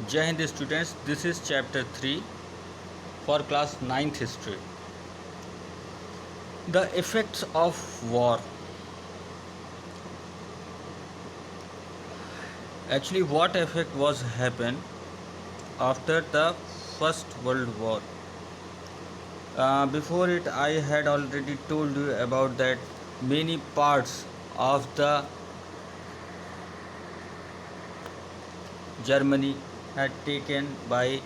Jai Hind students, this is chapter 3 for class 9th history. The effects of war. Actually, what effect was happened after the First World War? Before it, I had already told you about that many parts of the Germany had taken by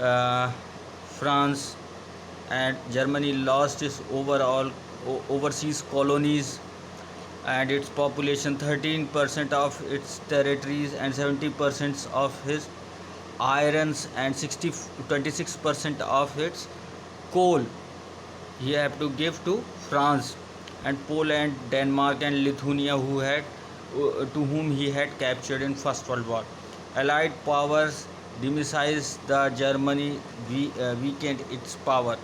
uh, France, and Germany lost its overseas colonies and its population, 13% of its territories and 70% of his irons and 26% of its coal he had to give to France and Poland, Denmark and Lithuania, to whom he had captured in First World War. Allied powers demisized the Germany, weakened its power,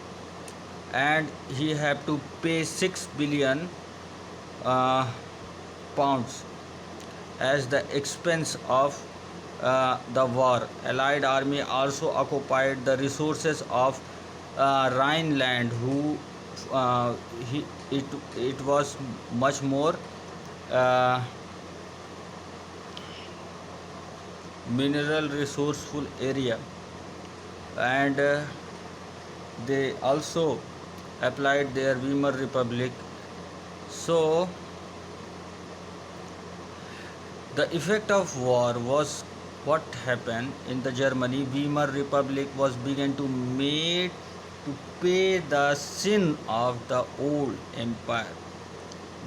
and he had to pay 6 billion uh, pounds as the expense of the war. Allied army also occupied the resources of Rhineland, who he, it was much more uh, mineral resourceful area, and they also applied their Weimar Republic. So the effect of war was what happened in the Germany. Weimar Republic was began to made to pay the sin of the old empire.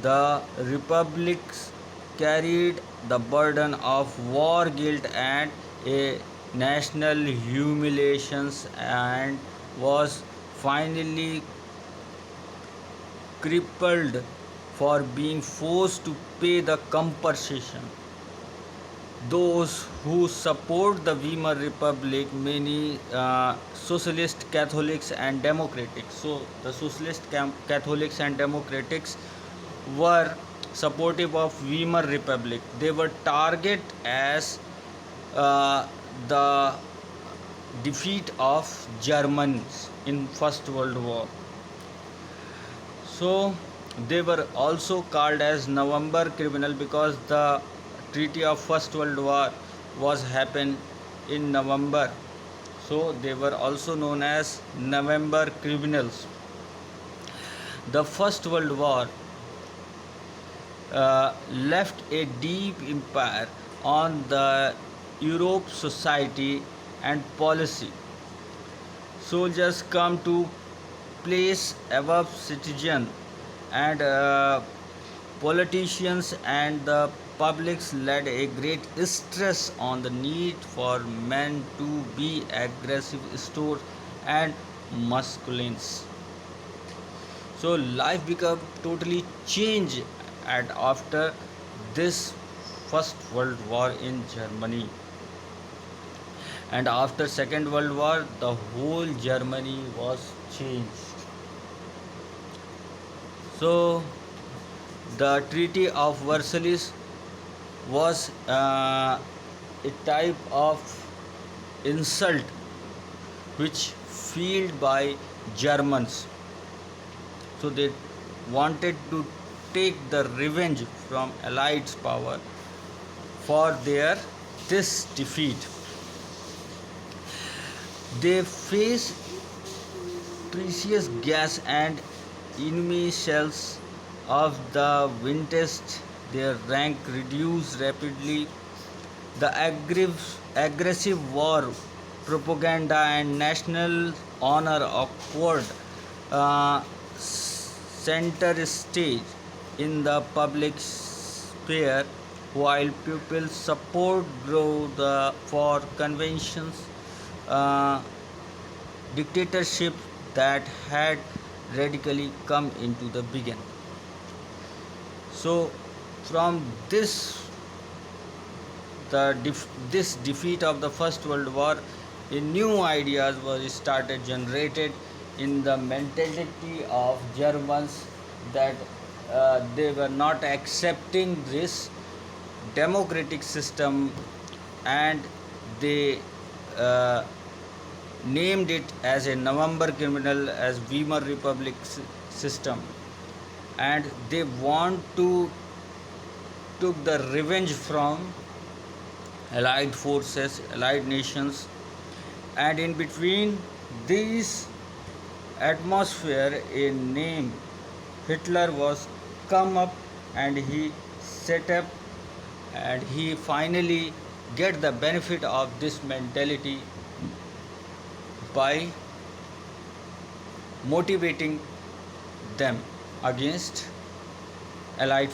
The republics carried the burden of war guilt and a national humiliations, and was finally crippled for being forced to pay the compensation. Those who support the Weimar Republic, many socialist Catholics and democrats. So the socialist Catholics and democrats were supportive of Weimar Republic. They were target as uh, the defeat of Germans in First World War. So they were also called as November criminal because the treaty of First World War was happened in November. So they were also known as November criminals. The First World War left a deep impact on the Europe society and policy. Soldiers come to place above citizen, and politicians and the publics laid a great stress on the need for men to be aggressive, stoic and masculine. So life became totally changed at after this First World War in Germany. And after Second World War, the whole Germany was changed. So the Treaty of Versailles was a type of insult which felt by Germans. So they wanted to take the revenge from Allied power for their this defeat. They face precious gas and enemy shells of the wintest. Their rank reduced rapidly. The aggressive war propaganda and national honor occurred center stage in the public sphere, while people support grow for conventions, uh, dictatorship that had radically come into the begin. So from this defeat of the First World War, a new ideas were started generated in the mentality of Germans, that they were not accepting this democratic system, and they uh, named it as a November criminal, as Weimar Republic system, and they want to took the revenge from allied forces, allied nations, and in between these atmosphere a name Hitler was come up, and he set up, and he finally get the benefit of this mentality by motivating them against allied